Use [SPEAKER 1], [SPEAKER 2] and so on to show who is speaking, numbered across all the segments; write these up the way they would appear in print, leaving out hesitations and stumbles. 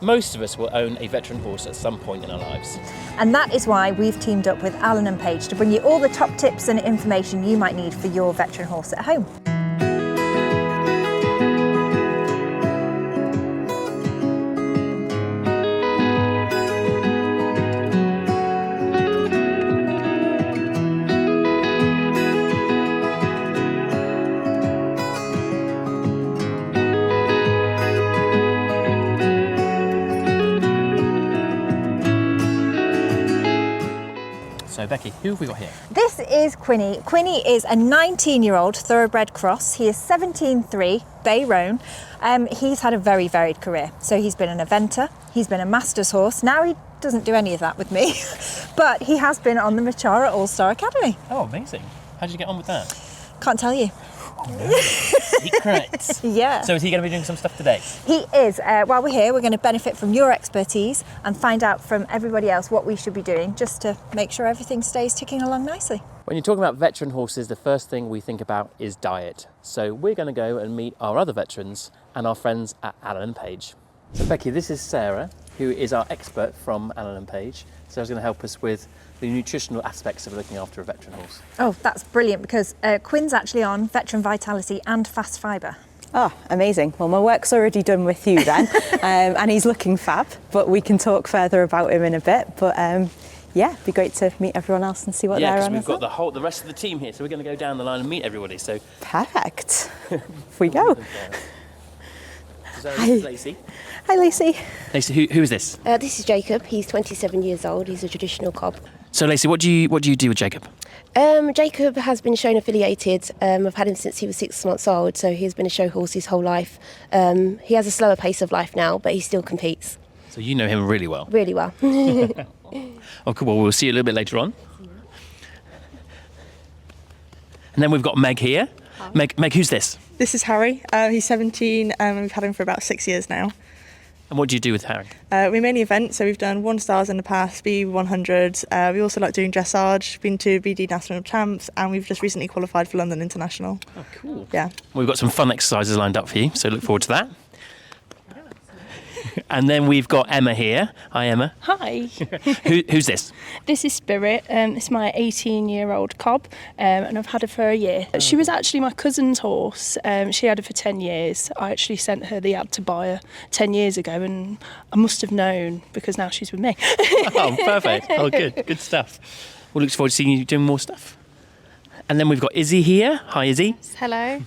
[SPEAKER 1] most of us will own a veteran horse at some point in our lives.
[SPEAKER 2] And that is why we've teamed up with Alan and Paige to bring you all the top tips and information you might need for your veteran horse at home.
[SPEAKER 1] So Becky, who have we got here?
[SPEAKER 2] This is Quinny. Quinny is a 19-year-old thoroughbred cross. He is 17.3, Bay Roan. He's had a very varied career. So he's been an eventer, he's been a master's horse. Now he doesn't do any of that with me, but he has been on the Machara All-Star Academy.
[SPEAKER 1] Oh, amazing. How did you get on with that?
[SPEAKER 2] Can't tell you.
[SPEAKER 1] Secrets.
[SPEAKER 2] Yeah.
[SPEAKER 1] So is he going to be doing some stuff today?
[SPEAKER 2] He is. While we're here, we're going to benefit from your expertise and find out from everybody else what we should be doing just to make sure everything stays ticking along nicely.
[SPEAKER 1] When you're talking about veteran horses, the first thing we think about is diet. So we're going to go and meet our other veterans and our friends at Alan and Paige. So Becky, this is Sarah, who is our expert from Alan and Paige. Sarah's going to help us with the nutritional aspects of looking after a veteran horse.
[SPEAKER 2] Oh, that's brilliant because Quinn's actually on Veteran Vitality and Fast Fibre.
[SPEAKER 3] Oh, amazing. Well, my work's already done with you then, and he's looking fab, but we can talk further about him in a bit. But yeah, it'd be great to meet everyone else and see what they're on.
[SPEAKER 1] Yeah, because we've got the rest of the team here, so we're going to go down the line and meet everybody. So
[SPEAKER 3] perfect. Off we go.
[SPEAKER 1] Hi, Lacey.
[SPEAKER 3] Hi, Lacey.
[SPEAKER 1] Lacey, who is this?
[SPEAKER 4] This is Jacob. He's 27 years old. He's a traditional cob.
[SPEAKER 1] So Lacey, what do you do with Jacob?
[SPEAKER 4] Jacob has been shown affiliated. I've had him since he was 6 months old, so he's been a show horse his whole life. He has a slower pace of life now, but he still competes.
[SPEAKER 1] So you know him really well.
[SPEAKER 4] Really well.
[SPEAKER 1] Oh, cool. Well, we'll see you a little bit later on. And then we've got Meg here. Meg, who's this?
[SPEAKER 5] This is Harry. He's 17 and we've had him for about 6 years now.
[SPEAKER 1] And what do you do with Harry?
[SPEAKER 5] We mainly event, so we've done 1-stars in the past, B100. We also like doing dressage, been to BD National Champs, and we've just recently qualified for London International.
[SPEAKER 1] Oh, cool.
[SPEAKER 5] Yeah.
[SPEAKER 1] We've got some fun exercises lined up for you, so look forward to that. And then we've got Emma here. Hi, Emma.
[SPEAKER 6] Hi.
[SPEAKER 1] Who's this?
[SPEAKER 6] This is Spirit. It's my 18-year-old cob, and I've had her for a year. She was actually my cousin's horse. She had her for 10 years. I actually sent her the ad to buy her 10 years ago, and I must have known because now she's with me.
[SPEAKER 1] Oh, perfect. Oh, good stuff. We'll look forward to seeing you doing more stuff. And then we've got Izzy here. Hi, Izzy.
[SPEAKER 7] Hello.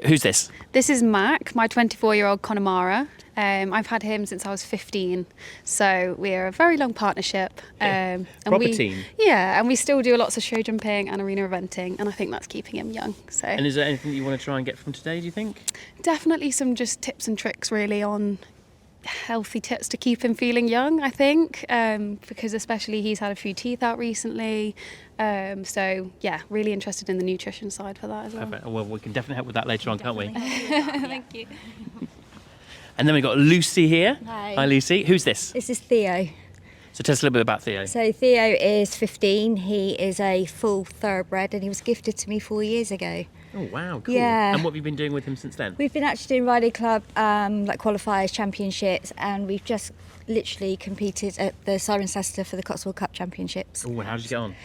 [SPEAKER 1] Who's this?
[SPEAKER 7] This is Mac, my 24-year-old Connemara. I've had him since I was 15, so we're a very long partnership. And
[SPEAKER 1] proper team.
[SPEAKER 7] Yeah, and we still do lots of show jumping and arena eventing, and I think that's keeping him young. So.
[SPEAKER 1] And is there anything that you want to try and get from today, do you think?
[SPEAKER 7] Definitely some just tips and tricks really on healthy tips to keep him feeling young, I think, because especially he's had a few teeth out recently. So yeah, really interested in the nutrition side for that as well.
[SPEAKER 1] Perfect. Well, we can definitely help with that later on, can't we?
[SPEAKER 7] Thank you.
[SPEAKER 1] And then we've got Lucy here.
[SPEAKER 8] Hi.
[SPEAKER 1] Hi, Lucy. Who's this?
[SPEAKER 8] This is Theo.
[SPEAKER 1] So tell us a little bit about Theo.
[SPEAKER 8] So Theo is 15. He is a full thoroughbred and he was gifted to me 4 years ago.
[SPEAKER 1] Oh, wow, cool.
[SPEAKER 8] Yeah.
[SPEAKER 1] And what have you been doing with him since then?
[SPEAKER 8] We've been actually doing riding club, like qualifiers, championships, and we've just literally competed at the Cirencester for the Cotswold Cup Championships.
[SPEAKER 1] Oh, how did you get on?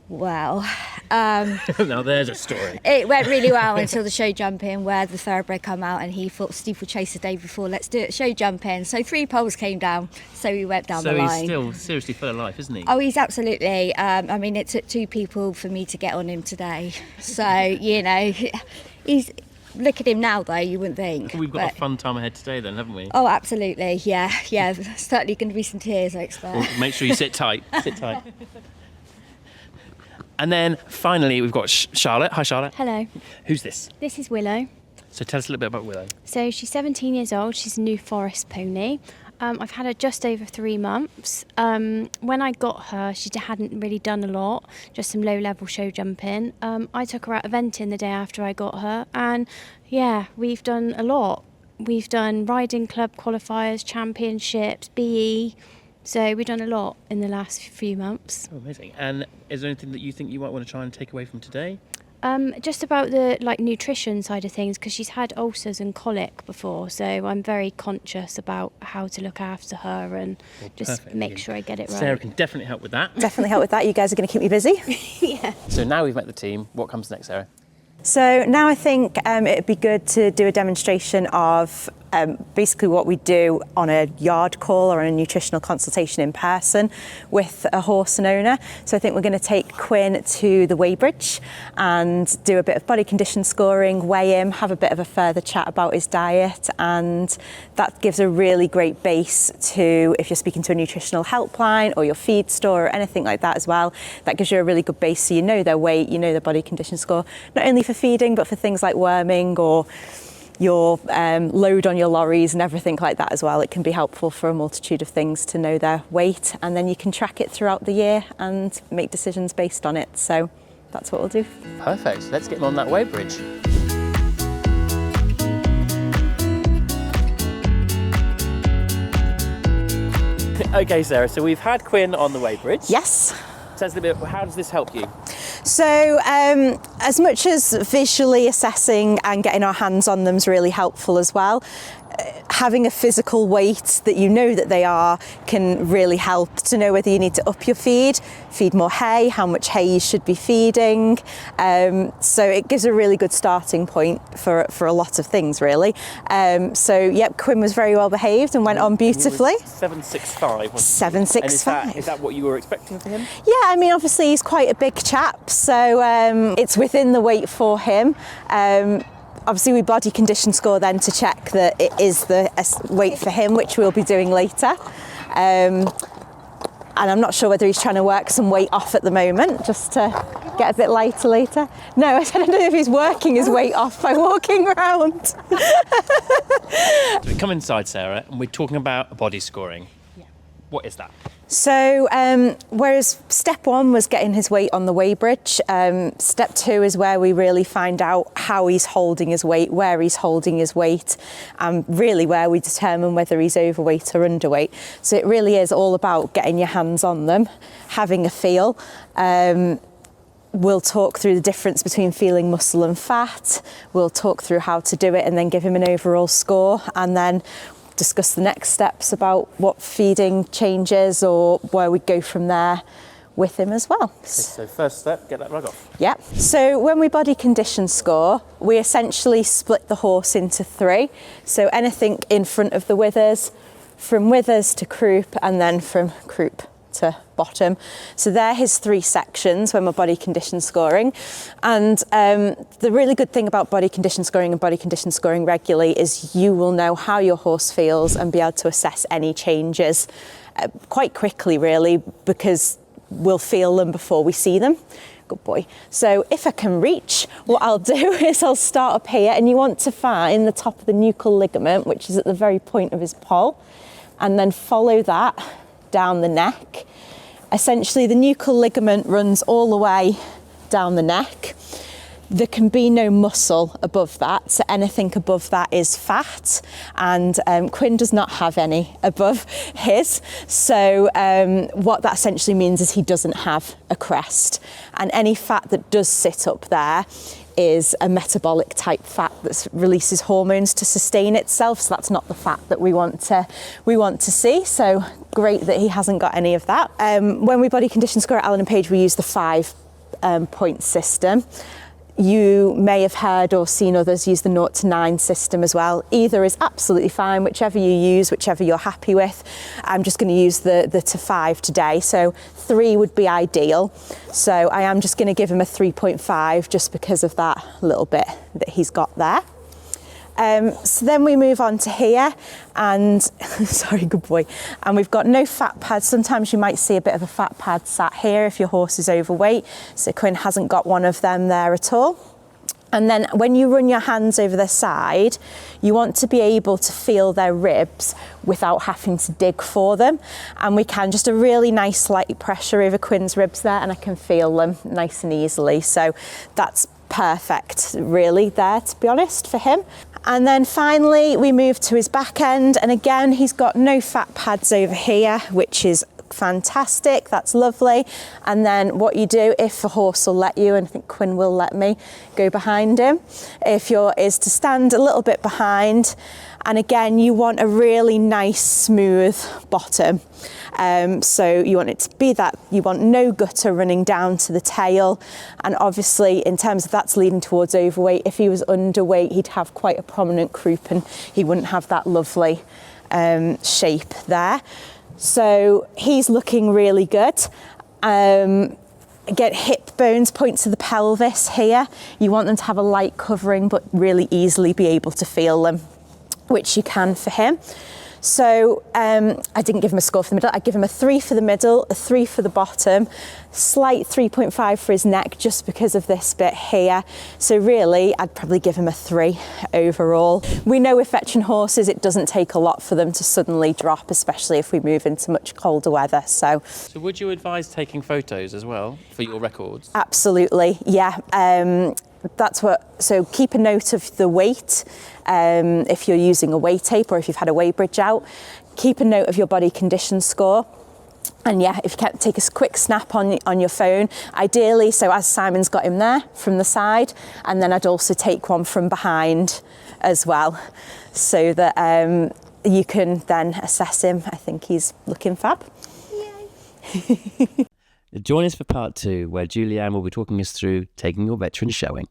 [SPEAKER 8] Well,
[SPEAKER 1] Now there's a story.
[SPEAKER 8] it went really well until the show jumping where the thoroughbred come out and he thought steeplechase the day before, let's do it, show jumping. So 3 poles came down, so we went down the line.
[SPEAKER 1] So he's still seriously full of life, isn't he?
[SPEAKER 8] Oh, he's absolutely. I mean, it took 2 people for me to get on him today. So, you know, he's... Look at him now, though, you wouldn't think.
[SPEAKER 1] We've got a fun time ahead today then, haven't we?
[SPEAKER 8] Oh, absolutely, yeah. Certainly going to be some tears, I expect.
[SPEAKER 1] Well, make sure you sit tight, And then finally we've got Charlotte. Hi, Charlotte.
[SPEAKER 9] Hello.
[SPEAKER 1] Who's this?
[SPEAKER 9] This is Willow.
[SPEAKER 1] So tell us a little bit about Willow.
[SPEAKER 9] So she's 17 years old. She's a New Forest pony. I've had her just over 3 months. When I got her, she hadn't really done a lot, just some low-level show jumping. I took her out eventing the day after I got her, and yeah, we've done a lot. We've done riding club qualifiers, championships, BE. So we've done a lot in the last few months.
[SPEAKER 1] Oh, amazing. And is there anything that you think you might want to try and take away from today?
[SPEAKER 9] Just about the nutrition side of things, because she's had ulcers and colic before, so I'm very conscious about how to look after her and make sure I get it right.
[SPEAKER 1] Sarah can definitely help with that.
[SPEAKER 3] Definitely help with that. You guys are going to keep me busy.
[SPEAKER 9] Yeah.
[SPEAKER 1] So now we've met the team, what comes next, Sarah?
[SPEAKER 3] So now I think it'd be good to do a demonstration of basically what we do on a yard call or on a nutritional consultation in person with a horse and owner. So I think we're going to take Quinn to the weighbridge and do a bit of body condition scoring, weigh him, have a bit of a further chat about his diet, and that gives a really great base to, if you're speaking to a nutritional helpline or your feed store or anything like that as well, that gives you a really good base so you know their weight, you know their body condition score, not only for feeding but for things like worming or your load on your lorries and everything like that as well. It can be helpful for a multitude of things to know their weight, and then you can track it throughout the year and make decisions based on it. So that's what we'll do.
[SPEAKER 1] Perfect. Let's get him on that weighbridge. Okay, Sarah, so we've had Quinn on the weighbridge.
[SPEAKER 3] Yes.
[SPEAKER 1] Tell us a bit, how does this help you?
[SPEAKER 3] So as much as visually assessing and getting our hands on them is really helpful as well, having a physical weight that you know that they are can really help to know whether you need to up your feed more hay, how much hay you should be feeding. So it gives a really good starting point for a lot of things, really. So yep, Quinn was very well behaved and went on beautifully.
[SPEAKER 1] 765.
[SPEAKER 3] 765.
[SPEAKER 1] And is that what you were expecting for him?
[SPEAKER 3] Yeah, I mean, obviously he's quite a big chap, so it's within the weight for him. Obviously we body condition score then to check that it is the weight for him, which we'll be doing later. And I'm not sure whether he's trying to work some weight off at the moment, just to get a bit lighter later. No, I don't know if he's working his weight off by walking around.
[SPEAKER 1] So we come inside, Sarah, and we're talking about body scoring. Yeah. What is that?
[SPEAKER 3] So whereas step one was getting his weight on the weighbridge, step two is where we really find out how he's holding his weight, where he's holding his weight, and really where we determine whether he's overweight or underweight. So it really is all about getting your hands on them, having a feel. We'll talk through the difference between feeling muscle and fat. We'll talk through how to do it and then give him an overall score, and then discuss the next steps about what feeding changes or where we go from there with him as well.
[SPEAKER 1] Okay, so first step, get that rug off.
[SPEAKER 3] Yeah. So when we body condition score, we essentially split the horse into three. So anything in front of the withers, from withers to croup, and then from croup to bottom. So they're his three sections when we're body condition scoring. And the really good thing about body condition scoring and body condition scoring regularly is you will know how your horse feels and be able to assess any changes quite quickly, really, because we'll feel them before we see them. Good boy. So if I can reach, what I'll do is I'll start up here, and you want to find the top of the nuchal ligament, which is at the very point of his poll, and then follow that down the neck. Essentially, the nuchal ligament runs all the way down the neck. There can be no muscle above that, so anything above that is fat, and Quinn does not have any above his. So what that essentially means is he doesn't have a crest, and any fat that does sit up there is a metabolic type fat that releases hormones to sustain itself. So that's not the fat that we want to see. So great that he hasn't got any of that. When we body condition score at Allen and Page, we use the 5-point system. You may have heard or seen others use the 0 to 9 system as well. Either is absolutely fine, whichever you use, whichever you're happy with. I'm just going to use the to 5 today. So 3 would be ideal. So I am just going to give him a 3.5 just because of that little bit that he's got there. So then we move on to here, and sorry, good boy. And we've got no fat pads. Sometimes you might see a bit of a fat pad sat here if your horse is overweight. So Quinn hasn't got one of them there at all. And then when you run your hands over their side, you want to be able to feel their ribs without having to dig for them. And we can just a really nice slight pressure over Quinn's ribs there, and I can feel them nice and easily. So that's perfect really there, to be honest, for him. And then finally we move to his back end, and again he's got no fat pads over here, which is fantastic, that's lovely. And then what you do, if a horse will let you, and I think Quinn will let me go behind him, is to stand a little bit behind. And again, you want a really nice, smooth bottom. So you want it to be that, you want no gutter running down to the tail. And obviously, in terms of that's leading towards overweight, if he was underweight, he'd have quite a prominent croup and he wouldn't have that lovely shape there. So he's looking really good. Get hip bones, point to the pelvis here. You want them to have a light covering, but really easily be able to feel them, which you can for him. So I didn't give him a score for the middle. I give him a 3 for the middle, a 3 for the bottom, slight 3.5 for his neck just because of this bit here. So really, I'd probably give him a 3 overall. We know with veteran horses, it doesn't take a lot for them to suddenly drop, especially if we move into much colder weather. So
[SPEAKER 1] would you advise taking photos as well for your records?
[SPEAKER 3] Absolutely, yeah. So keep a note of the weight. If you're using a weight tape or if you've had a weigh bridge out, keep a note of your body condition score. And yeah, if you can take a quick snap on your phone, ideally, so as Simon's got him there from the side, and then I'd also take one from behind as well, so that you can then assess him. I think he's looking fab.
[SPEAKER 1] Join us for part 2, where Julianne will be talking us through taking your veteran showing.